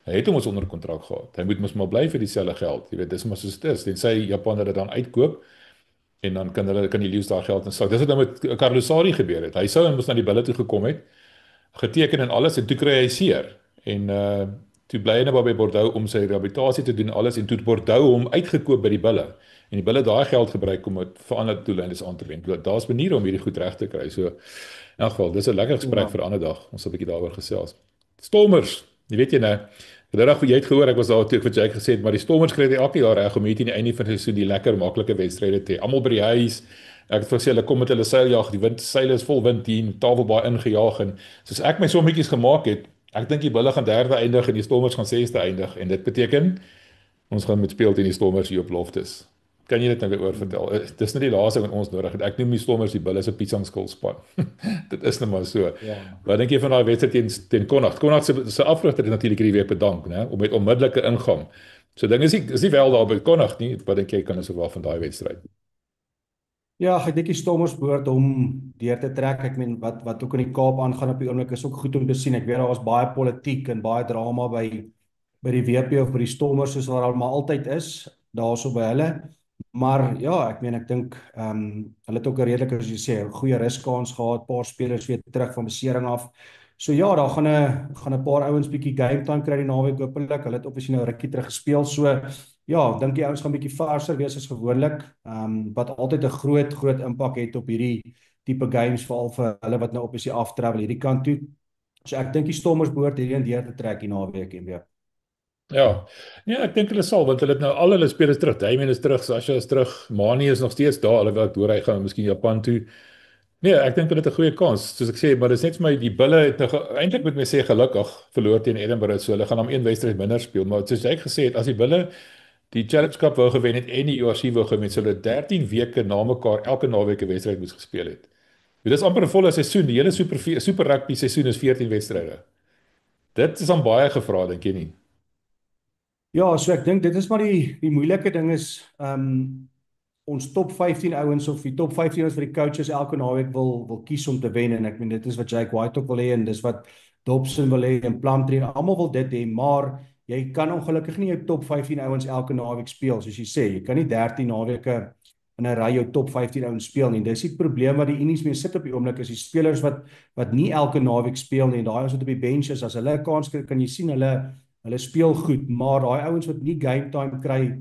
Hy het hom ons onder kontrak gehad. Hy moet mos maar bly vir dieselfde geld. Jy weet, dis maar soos dit is. Tensy Japan dit dan uitkoop en dan kan die Lions daar geld insak. Dis wat nou met Carlos Sari gebeur het. Hy sou mos na die Bulle toe gekom het, geteken en alles, en toe kry hy seer. En toe bly hy nou by Bordeaux om sy rehabilitasie te doen alles, en toe het Bordeaux hom uitgekoop by die Bulle. En die Bulle daai geld gebruik om dit vir ander doeleindes aan te wend. Daar's maniere om hierdie goed reg te kry. So in elk geval, dis 'n lekker gesprek vir 'n ander dag. Ons sal 'n bietjie daaroor gesels. Stormers, jy weet jy nou, jy het gehoor ek was daar toe ek vir Jake gesê het, maar die Stormers kry dit elke jaar reg om hierdie einde van die seisoen die lekker maklike wedstryde te hê. Almal by die huis. Ek het gesê hulle kom met hulle seiljag, die wind seile is vol wind hier, Tafelbaai ingejaag, en soos ek my sommetjies gemaak het, ek dink die Bulle gaan 3de eindig en die Stormers gaan 6de eindig, en dit beteken ons gaan met speel teen die Stormers hier op Loftus. Kan jy dit nou weer oor vertel? Dis net die laaste wat ons nodig het. Ek noem die Stormers die Bulle se piesangskilspan. Dit is net maar so. Ja. Wat dink jy van daai wedstryd teen Connacht? Connacht se afrigter het natuurlik hierdie week bedank, né, om met onmiddellike ingang. So ding is nie wel daar by Connacht nie. Wat dink jy kan ons verwag van daai wedstryd? Ja, ek dink die Stormers behoort om deur te trek. Ek meen wat ook in die Kaap aangaan op die oomblik is ook goed om te sien. Ek weet daar was baie politiek en baie drama by die WP of by die Stormers, soos wat maar altyd is, daarso by hulle. Maar ja, ek meen, ek dink hulle het ook 'n redelike, as jy sê, 'n goeie ruskans gehad, paar spelers weer terug van besering af. So ja, daar gaan 'n paar ouens bietjie game time kry die naweek hopelik. Hulle het obviously nou rukkie terug gespeel, so ja, ek dink die ouens gaan bietjie varser wees as gewoonlik. Wat altyd 'n groot impak het op hierdie tipe games, veral vir hulle wat nou obviously aftravel hierdie kant toe. So ek dink die Stormers behoort hierdie deur te trek die naweek en weer. Ja, nee, ek dink hulle sal, want hulle het nou al hulle spelers terug. Damien is terug, Sasha is terug, Mani is nog steeds daar, alhoewel ek hoor hy gaan miskien Japan toe. Nee, ek dink hulle het 'n goeie kans, soos ek sê, maar dis net vir my die Bulle het nou eintlik moet my sê gelukkig verloor teen Edinburgh, so hulle gaan hom een wedstryd minder speel, maar soos ek gesê het, as die Bulle die Challenge Cup wou gewen het en die URC wou gewen, sou hulle 13 weke na mekaar elke naweek 'n wedstryd moes gespeel het. Dit is amper 'n volle seisoen, die hele super rugby seisoen is 14 wedstryde. Dit is aan baie gevra, dink jy nie? Ja, so ek dink dit is maar die moeilike ding is, ons top 15 ouens of die top 15 ouens vir die coaches elke naweek wil kies om te wen, en ek meen dit is wat Jake White ook wil hê, en dis wat Dobson wil hê, en Plumtree, almal wil dit hê, maar jy kan ongelukkig nie jou top 15 ouens elke naweek speel, soos jy sê, jy kan nie 13 naweke in 'n ry jou top 15 ouens speel nie. Dis die probleem wat die unies mee sit op die oomblik, is die spelers wat nie elke naweek speel nie, en daai ouens wat op die bench is, as hulle 'n kans kry, kan jy sien hulle speel goed, maar daai ouens wat nie game time kry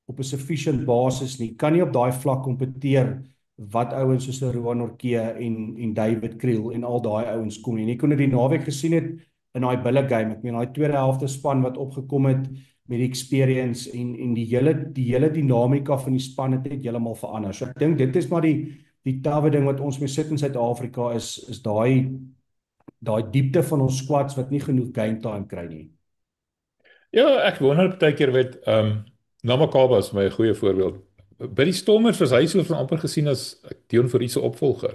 op 'n sufficient basis nie, kan nie op daai vlak kompeteer wat ouens soos Rowan Orkee en David Kriel en al daai ouens kom nie. En jy kon dit die naweek gesien het in daai Bulle game. Ek meen daai tweede helfte span wat opgekom het met die experience en die hele dinamika van die span het net heeltemal verander. So ek dink dit is maar die tawwe ding wat ons mee sit in Suid-Afrika is daai daai diepte van ons squads wat nie genoeg game time kry nie. Ja, ek wonder baie keer weet Namakaba is my 'n goeie voorbeeld. By die Stormers was hy so van amper gesien as Dion Fourie se opvolger.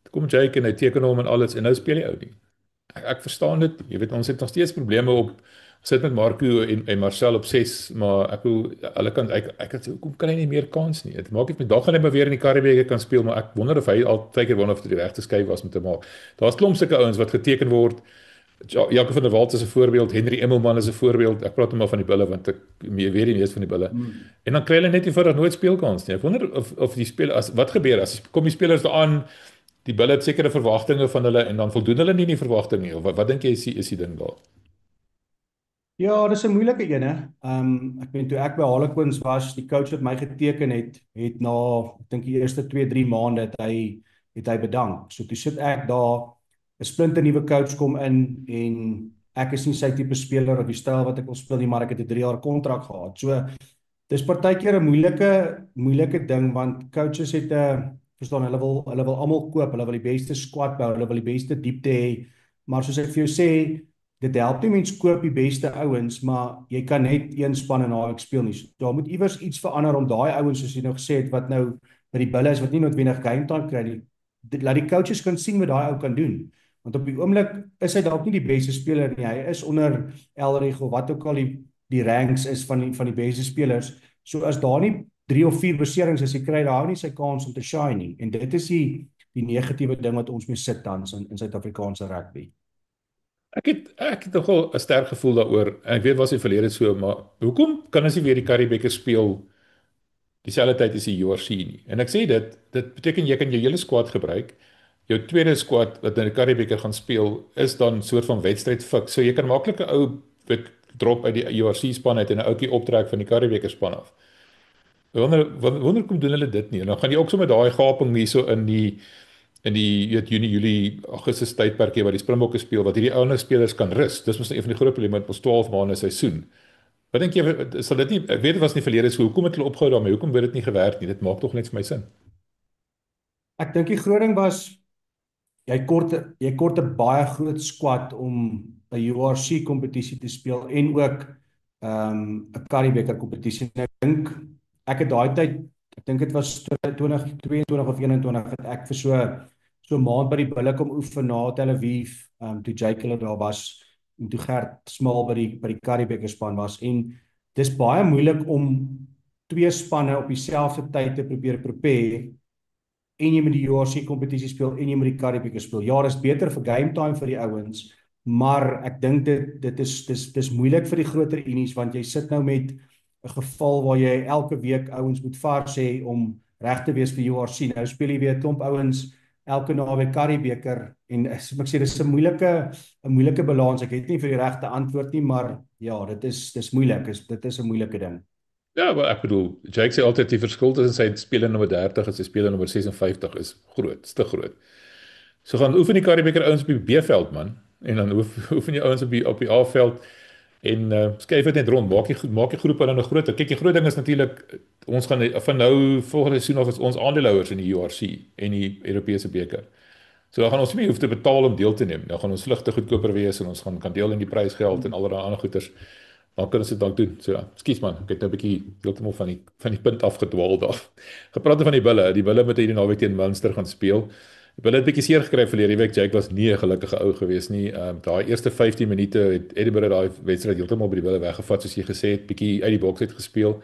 Toe kom Jake en hy teken hom en alles en nou speel hy ou nie. Ek verstaan dit. Jy weet ons het nog steeds probleme op sit met Marco en Marcel op 6, maar ek wil hulle kan ek het hoekom kan hy nie meer kans nie. Dit maak dit met dag gaan hy maar weer in die Karibeeke kan speel, maar ek wonder of hy al twee keer wonder of dit die regte skuif was met te maak. Daar's klomp sulke ouens wat geteken word. Jaco van der Walt is 'n voorbeeld, Henry Emmelman is 'n voorbeeld. Ek praat net maar van die bulle want ek weet die meeste van die bulle. En dan kry hulle net eenvoudig nooit speelkans nie. Ek wonder of die spelers wat gebeur as kom die spelers daaraan, die bulle het sekere verwagtinge van hulle en dan voldoen hulle nie die verwagting nie. Of wat dink jy is die ding daar? Ja, dis 'n moeilike een. Ek meen toe ek by Harlequins was, die coach wat my geteken het na ek dink die eerste 2-3 maande het hy bedank. So toe sit ek daar, 'n splinte nuwe coach kom in en ek is nie sy tipe speler of die styl wat ek wil speel nie, maar ek het 'n 3 jaar kontrak gehad. So dis partykeer 'n moeilike ding want coaches het 'n verstaan hulle wil almal koop, hulle wil die beste squad bou, hulle wil die beste diepte hê, maar soos ek vir jou sê, dit help nie mens koop die beste ouens, maar jy kan net een span in naweek speel nie. So, daar moet iewers iets verander om daai ouens soos jy nou gesê het wat nou by die bulle is wat nie noodwendig game time kry nie. Laat die coaches kan sien wat daai ou kan doen. Want op die oomblik is hy dalk nie die beste speler nie. Hy is onder Elrich of wat ook al die ranks is van die beste spelers. So as daar nie 3 of 4 beserings is, hy kry daar nie sy kans om te shine nie. En dit is die negatiewe ding wat ons mee sit tans in Suid-Afrikaanse rugby. Ek het nogal 'n sterk gevoel daaroor. En ek weet was in verlede so, maar hoekom kan ons nie weer die Karibeker speel dieselfde tyd as die URC nie? En ek sê dit beteken jy kan jou hele squad gebruik. Jou tweede squad wat in die Karibeker gaan speel is dan soort van wedstryd fik. So jy kan maklik 'n ou drop uit die URC span uit en 'n ouetjie optrek van die Karibeker span af. Wonder kom doen hulle dit nie. En dan gaan jy ook so met daai gaping hierso weet Junie, Julie, Augustus tydperk hier waar die Springbokke speel wat hierdie ouer spelers kan rus. Dis mos een van die groot probleme met ons 12 maande seisoen. Wat dink jy sal dit nie ek weet dit was nie verlede so hoekom het hulle opgehou daarmee? Hoekom het dit nie gewerk nie? Dit maak tog net vir my sin. Ek dink die groot ding was jy kort 'n baie groot squad om 'n URC kompetisie te speel en ook 'n Karibeker kompetisie. Ek het daai tyd, ek dink dit was 2022 of 21 het ek vir so 'n maand by die bulle kom oefen na Tel Aviv, toe Jake hulle daar was en toe Gert Smal by die Karibeker span was en dis baie moeilik om 2 spanne op dieselfde tyd te probeer prepare en jy moet die URC kompetisie speel en jy moet die Karibeker speel. Ja, dis beter vir game time vir die ouens, maar ek dink dit is moeilik vir die groter unies want jy sit nou met 'n geval waar jy elke week ouens moet vars hê om reg te wees vir URC. Nou speel jy weer 'n klomp ouens elke naweek Karibeker en ek sê dis 'n moeilike balans. Ek het nie vir die regte antwoord nie, maar ja, dis moeilik. Dit is 'n moeilike ding. Ja, maar ek bedoel, Jake sê altyd die verskil tussen sy speler nommer 30 en sy speler nommer 56 is groot, is te groot. So gaan oefen die Karibeker ouens op die B-veld man en dan oefen die ouens op die A-veld en skuif dit net rond, maak die groep dan nog groter. Kyk, die groot ding is natuurlik ons gaan van nou volgende seisoen af is ons aandeelhouers in die URC en die Europese beker. So dan gaan ons nie hoef te betaal om deel te neem. Dan gaan ons vlugte goedkoper wees en ons gaan kan deel in die prysgeld en allerlei ander goeders. Dan kan ons dit dalk doen. So ja, ekskuus man, ek het nou 'n bietjie heeltemal van die punt afgedwaal daar. Gepraat van die bulle met hierdie naweek teen Munster gaan speel. Die bulle het 'n bietjie seer gekry verlede week. Jake was nie 'n gelukkige ou gewees nie. Daai eerste 15 minute het Edinburgh daai wedstryd heeltemal by die bulle weggevat soos jy gesê het, bietjie uit die boks uit gespeel.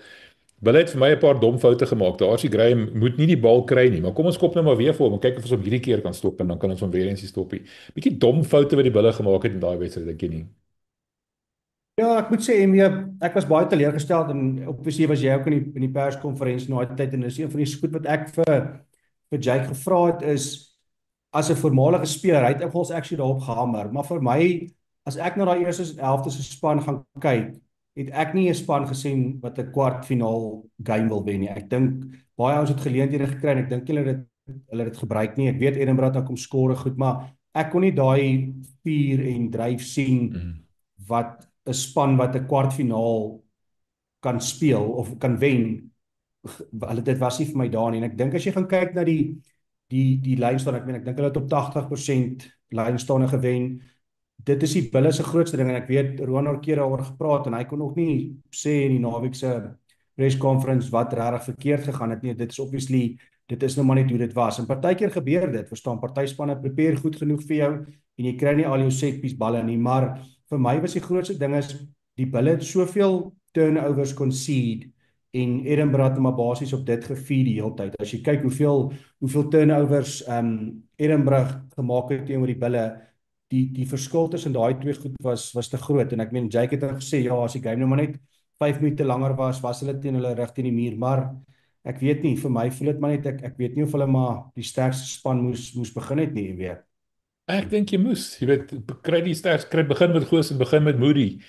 Bulle het vir my 'n paar dom foute gemaak. Darcy Graham moet nie die bal kry nie, maar kom ons kop nou maar weer vir hom en kyk of ons hom hierdie keer kan stop en dan kan ons hom weer eens stop. Bietjie dom foute wat die bulle gemaak het in daai wedstryd, dink jy nie? Ja, ek moet sê ek was baie teleurgesteld en obviously was jy ook in die perskonferensie na die tyd en dis een van die goed wat ek vir Jake gevra het is as 'n voormalige speler, hy het ook actually daarop gehamer, maar vir my as ek na daai eerste 11de se span gaan kyk, het ek nie 'n span gesien wat 'n kwartfinaal game wil wen nie. Ek dink baie ouens het geleenthede gekry en ek dink hulle het dit gebruik nie. Ek weet Edinburgh het kom skore goed, maar ek kon nie daai vuur en dryf sien wat 'n span wat 'n kwartfinaal kan speel of kan wen. Dit was nie vir my daar nie. En ek dink as jy gaan kyk na die die lynstaan. Ek dink hulle het op 80% lynstaande gewen. Dit is die Bulle se grootste ding, en ek weet Roan het 'n keer daaroor gepraat en hy kon nog nie sê in die naweek se press conference wat regtig verkeerd gegaan het nie. Dit is obviously, dit is nou maar net hoe dit was. En partykeer gebeur dit, verstaan, party spanne prepare goed genoeg vir jou en jy kry nie al jou set piece balle nie, maar vir my was die grootste ding is die Bulle het soveel turnovers concede en Edinburgh het maar basies op dit gefeed die hele tyd. As jy kyk hoeveel turnovers Edinburgh gemaak het teenoor die Bulle, die verskil tussen daai twee goed was te groot. En ek meen Jake het gesê ja, as die game nou maar net 5 minute langer was hulle teen hulle reg teen die muur, maar ek weet nie, vir my voel dit maar net ek weet nie of hulle maar die sterkste span moes begin het nie, weet. Ek dink jy moes, jy weet, kry die sterk, begin met Goos en begin met Moody.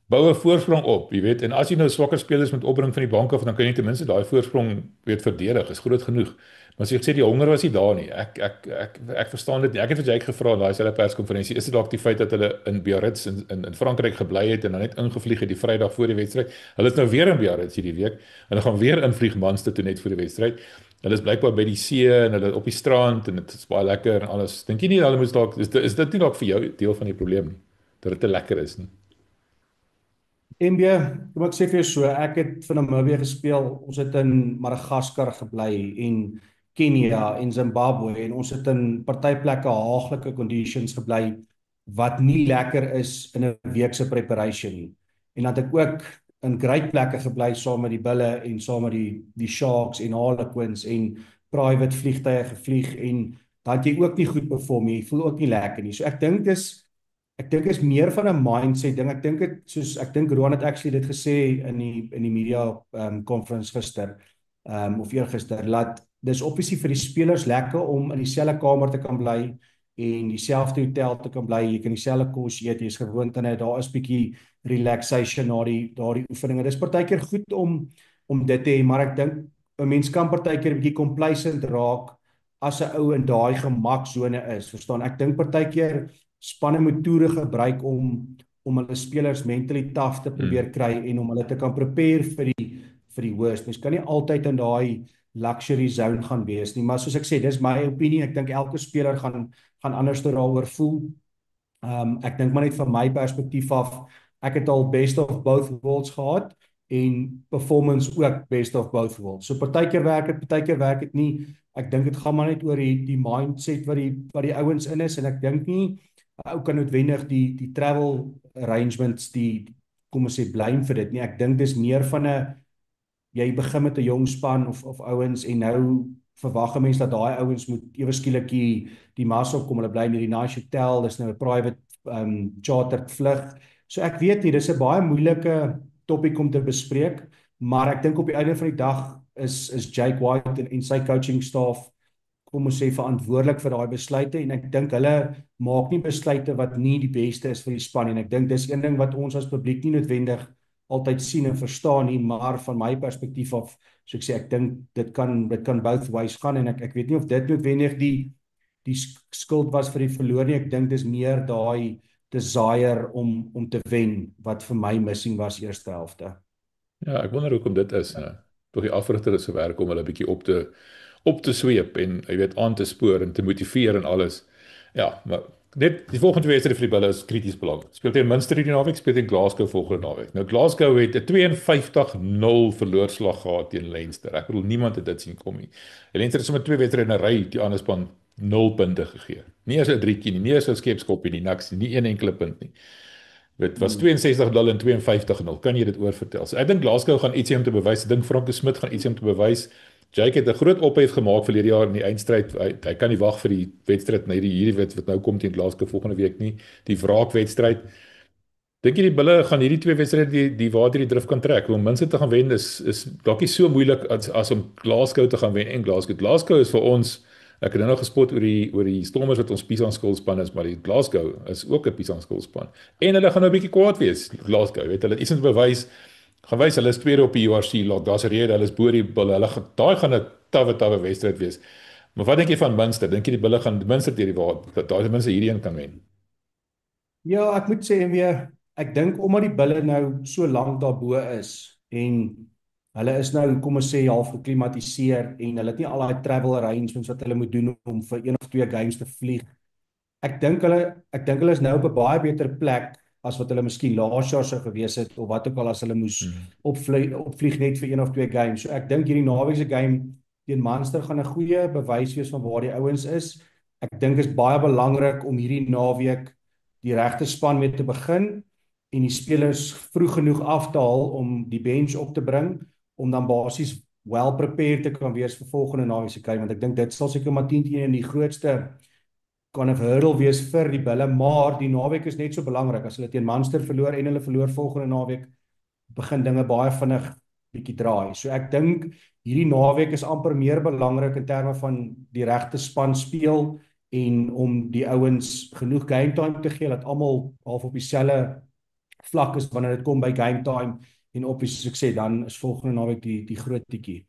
Bou 'n voorsprong op, jy weet, en as jy nou swakker spelers moet opbring van die bank af, dan kan jy ten minste daai voorsprong weet verdedig, is groot genoeg. Maar as jy gesê die honger was nie daar nie. Ek verstaan dit nie. Ek het vir Jake gevra in daai selfe perskonferensie, is dit dalk die feit dat hulle in Biarritz in Frankryk gebly het en dan net ingevlieg het die Vrydag voor die wedstryd. Hulle is nou weer in Biarritz hierdie week. Hulle gaan weer invlieg Manchester toe net voor die wedstryd. Hulle is blykbaar by die see en hulle op die strand en dit is baie lekker en alles. Dink jy nie hulle moet dalk is dit nie dalk vir jou deel van die probleem nie? Dat dit te lekker is nie. MB, kom ek sê vir jou so, ek het vir Namibië gespeel, ons het in Madagaskar gebly en Kenia en Zimbabwe en ons het in party plekke haaglike conditions gebly wat nie lekker is in 'n week se preparation nie. En dan het ek ook in great plekke gebly saam met die Bulle en saam met die Sharks en Harlequins en private vliegtye gevlieg en dan het jy ook nie goed perform nie, jy voel ook nie lekker nie. So ek dink is meer van 'n mindset ding. Ek dink Roan het actually dit gesê in die media conference gister of eergister, laat dis obviously vir die spelers lekker om in dieselfde kamer te kan bly en dieselfde hotel te kan bly, jy kan dieselfde kos eet, jy is gewoond aan dit, daar is bietjie relaxation na daardie oefeninge. Dis partykeer goed om dit te hê, maar ek dink 'n mens kan partykeer 'n bietjie complacent raak as 'n ou in daai gemaksone is. Verstaan? Ek dink partykeer spanne moet toere gebruik om hulle spelers mentally tough te probeer kry en om hulle te kan prepare vir die worst. Mens kan nie altyd in daai luxury zone gaan wees nie, maar soos ek sê, dis my opinie. Ek dink elke speler gaan anders daaroor voel. Ek dink maar net van my perspektief af, ek het al best of both worlds gehad en performance ook best of both worlds. So partykeer werk dit nie. Ek dink dit gaan maar net oor die mindset wat die ouens in is, en ek dink nie ou kan noodwendig die travel arrangements kom ons sê blame vir dit nie. Ek dink dis meer van 'n jy begin met 'n jong span of ouens en nou verwag 'n mens dat daai ouens moet ewe skielik die mas opkom. Hulle bly in hierdie nice hotel, dis nou 'n private chartered vlug. So ek weet nie, dis 'n baie moeilike topik om te bespreek, maar ek dink op die einde van die dag is Jake White en sy coaching staff kom ons sê verantwoordelik vir daai besluite, en ek dink hulle maak nie besluite wat nie die beste is vir die span, en ek dink dis een ding wat ons as publiek nie noodwendig altyd sien en verstaan nie, maar van my perspektief af, so ek sê, ek dink dit kan both ways gaan, en ek weet nie of dit noodwendig die skuld was vir die verloor nie. Ek dink dis meer daai desire om te wen wat vir my missing was eerste helfte. Ja, ek wonder hoekom dit is, tog die afrigter se werk om hulle 'n bietjie op te sweep en jy weet aan te spoor en te motiveer en alles. Ja, maar net die volgende wedstryd vir die Bulle is krities belangrik. Speel teen Munster hierdie naweek, speel teen Glasgow volgende naweek. Nou Glasgow het 'n 52-0 verloorslag gehad teen Leinster. Ek bedoel niemand het dit sien kom nie. Leinster het sommer 2 wedstryde in 'n ry die ander span 0 punte gegee. Nie eens 'n drietjie nie, nie eens 'n skepskoppie nie, niks nie een enkele punt nie. Dit was 62-0 en 52-0. Kan jy dit oorvertel? So ek dink Glasgow gaan ietsie om te bewys. Ek dink Frankie Smith gaan ietsie om te bewys. Jake het 'n groot ophef gemaak verlede jaar in die eindstryd. Hy kan nie wag vir die wedstryd hierdie wat nou kom teen Glasgow volgende week nie. Die wraakwedstryd. Dink jy die Bulle gaan hierdie 2 wedstryde die water die drif kan trek? Om Munster te gaan wen is dalk nie so moeilik as om Glasgow te gaan wen en Glasgow. Glasgow is vir ons, ek het nou gespot oor die Stormers wat ons Pisa-skoolspan is, maar die Glasgow is ook 'n Pisa-skoolspan. En hulle gaan nou 'n bietjie kwaad wees, Glasgow, weet hulle iets om te bewys. Gewys, hulle is tweede op die URC lot. Daar's 'n rede, hulle is bo die Bulle. Daai gaan 'n tawwe wedstryd wees. Maar wat dink jy van Munster? Dink jy die Bulle gaan Munster deur die water daai ten minste hierdie een kan wen? Ja, ek moet sê weer, ek dink omdat die Bulle nou so lank daarbo is en Hulle is nou, kom ons sê, half geklimatiseer en hulle het nie al daai travel arrangements wat hulle moet doen om vir 1 of 2 games te vlieg. Ek dink hulle is nou op 'n baie beter plek as wat hulle miskien laas jaar sou gewees het of wat ook al as hulle moes Mm. opvlieg net vir 1 of 2 games. So ek dink hierdie naweek se game teen Munster gaan 'n goeie bewys wees van waar die ouens is. Ek dink is baie belangrik om hierdie naweek die regte span mee te begin en die spelers vroeg genoeg af te haal om die bench op te bring om dan basies well prepared te kan wees vir volgende naweek se game, want ek dink dit sal seker maar 10-1 die grootste kan 'n hurdle wees vir die Bulle, maar die naweek is net so belangrik. As hulle teen Munster verloor en hulle verloor volgende naweek, begin dinge baie vinnig bietjie draai. So ek dink hierdie naweek is amper meer belangrik in terme van die regte span speel en om die ouens genoeg game time te gee dat almal half op dieselfde vlak is wanneer dit kom by game time en obviously soos ek sê, dan is volgende naweek die groot tietjie.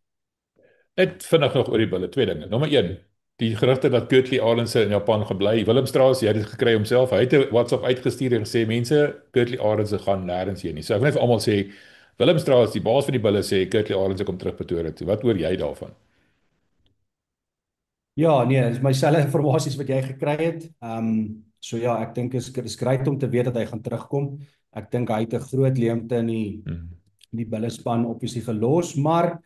Net vinnig nog oor die Bulle, twee dinge. Nommer 1, die gerugte dat Kurtley Arendse in Japan gebly. Willem Strauss, jy het dit gekry homself. Hy het 'n WhatsApp uitgestuur en gesê mense, Kurtley Arendse gaan nêrens heen nie. So ek wil net vir almal sê, Willem Strauss, die baas van die Bulle, sê Kurtley Arendse kom terug Pretoria toe. Wat hoor jy daarvan? Ja, nee, dis myselfde informasies wat jy gekry het. So ja, ek dink is great om te weet dat hy gaan terugkom. Ek dink hy het 'n groot leemte in Hmm. die Bulle span obviously gelos, maar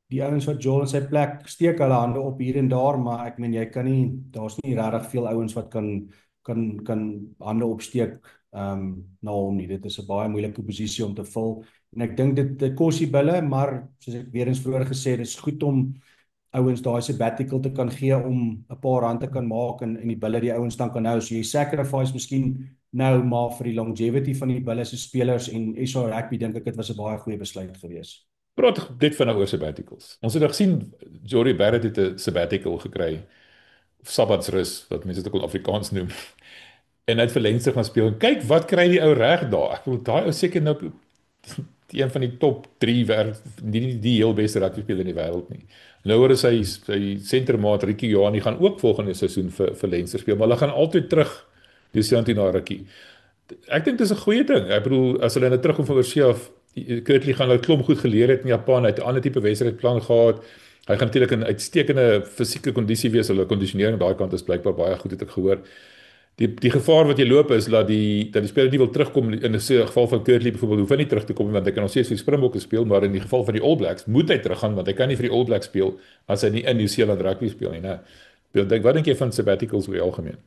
die ouens wat Joel in sy plek steek hulle hande op hier en daar, maar ek meen jy kan nie, daar's nie regtig veel ouens wat kan hande opsteek na hom nie. Dit is 'n baie moeilike posisie om te vul en ek dink dit kos die Bulle, maar soos ek weer eens vroeër gesê het, dis goed om ouens daai sabbatical te kan gee om 'n paar rand te kan maak en die Bulle die ouens dan kan hou. So jy sacrifice miskien nou maar vir die longevity van die Bulle se spelers en SA Rugby dink ek dit was 'n baie goeie besluit gewees. Praat dit vinnig oor sabbaticals. Ons het nou gesien Jory Barrett het 'n sabbatical gekry. Of sabbatsrus, wat mense dit ook in Afrikaans noem. En hy het vir Leinster gaan speel. En kyk wat kry die ou reg daar. Ek bedoel daai ou seker nou een van die top 3 die heel beste rugby in die wêreld nie. Nou oor is sy sentermaat Ricky Johan, die gaan ook volgende seisoen vir Leinster speel, maar hulle gaan altyd terug die Santi na Ricky. Ek dink dis 'n goeie ding. Ek bedoel as hulle nou terugkom van oorsee af, Kurtley gaan nou klomp goed geleer het in Japan, hy het 'n ander tipe wedstrydplan gehad. Hy gaan natuurlik in uitstekende fisieke kondisie wees. Hulle kondisionering aan daai kant is blykbaar baie goed, het ek gehoor. Die gevaar wat jy loop is dat die speler nie wil terugkom in 'n geval van Kurtley byvoorbeeld, hoef hy nie terug te kom want hy kan nog steeds vir die Springbokke speel, maar in die geval van die All Blacks moet hy teruggaan want hy kan nie vir die All Blacks speel as hy nie in Nieu-Seeland rugby speel nie, né? Wat dink jy van sabbaticals oor die algemeen?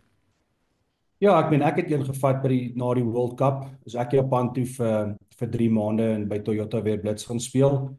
Ja, ek meen ek het een gevat na die World Cup. Is ek Japan toe vir 3 maande en by Toyota weer Blitz gaan speel.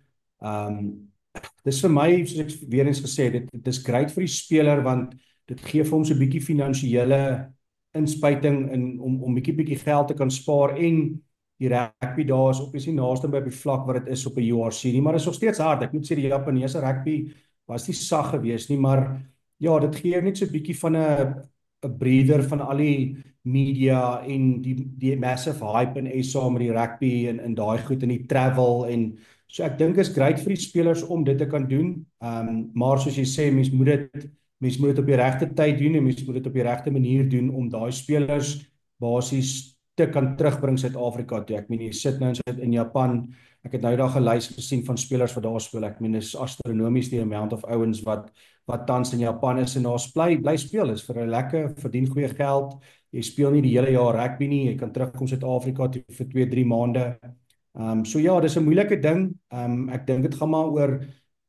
Dis vir my, soos ek weer eens gesê het, dit is great vir die speler want dit gee vir hom so 'n bietjie finansiële inspuiting om bietjie geld te kan spaar en die rugby daar is obviously naaste by op die vlak wat dit is op 'n URC nie, maar dit is nog steeds hard. Ek moet sê die Japaneese rugby was nie sag geweest nie, maar ja, dit gee net so 'n bietjie van 'n breather van al die media en die massive hype in SA met die rugby en daai goed en die travel en so ek dink is great vir die spelers om dit te kan doen. Maar soos jy sê, mens moet dit op die regte tyd doen en mens moet dit op die regte manier doen om daai spelers basies te kan terugbring Suid-Afrika toe. Ek meen jy sit nou in Japan. Ek het nou daag 'n lys gesien van spelers wat daar speel. Ek meen dis astronomies die amount of ouens wat tans in Japan is en daar bly speel is vir 'n lekker verdien goeie geld. Jy speel nie die hele jaar rugby nie. Jy kan terugkom Suid-Afrika toe vir 2-3 maande. So ja, dis 'n moeilike ding. Ek dink dit gaan maar oor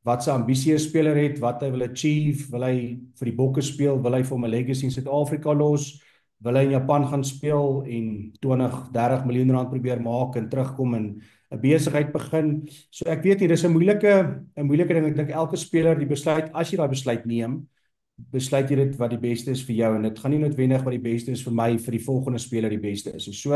wat sy ambisie 'n speler het, wat hy wil achieve, wil hy vir die Bokke speel, wil hy vir hom 'n legacy in Suid-Afrika los, wil hy in Japan gaan speel en 20-30 miljoen rand probeer maak en terugkom en 'n besigheid begin. So ek weet nie, dis 'n moeilike ding. Ek dink elke speler die besluit, as jy daai besluit neem, besluit jy dit wat die beste is vir jou en dit gaan nie noodwendig wat die beste is vir my vir die volgende speler die beste is. So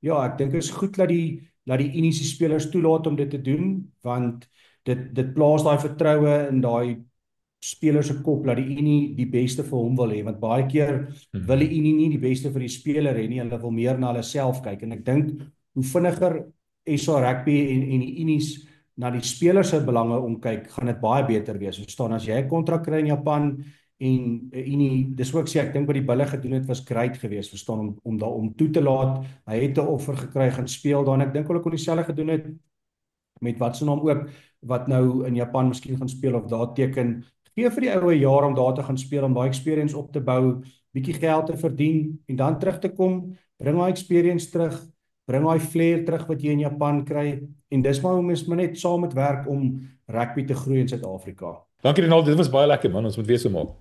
ja, ek dink dit is goed dat die Uniese spelers toelaat om dit te doen want dit plaas daai vertroue in daai speler se kop dat die Unie die beste vir hom wil hê, want baie keer wil die Unie nie die beste vir die speler hê nie, hulle wil meer na hulle self kyk en ek dink hoe vinniger SA Rugby en die Unies na die spelers se belange omkyk, gaan dit baie beter wees. Verstaan, as jy 'n kontrak kry in Japan en Unie, dis ook sê ek dink wat die Bulle gedoen het was great geweest, verstaan, om toe te laat. Hy het 'n offer gekry gaan speel daar en ek dink hulle kon dieselfde gedoen het met wat se naam ook wat nou in Japan miskien gaan speel of daar teken. Gee vir die ou 'n jaar om daar te gaan speel, om daai experience op te bou, bietjie geld te verdien en dan terug te kom, bring daai experience terug, bring daai flair terug wat jy in Japan kry en dis maar hoe mens maar net saam moet werk om rugby te groei in Suid-Afrika. Dankie Ronald, dit was baie lekker man, ons moet weer so maak.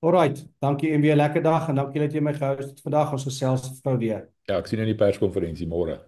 Alright, dankie en weer 'n lekker dag en dankie dat jy my gehou het vandag. Ons gesels vrou weer. Ja, ek sien jou in die perskonferensie môre.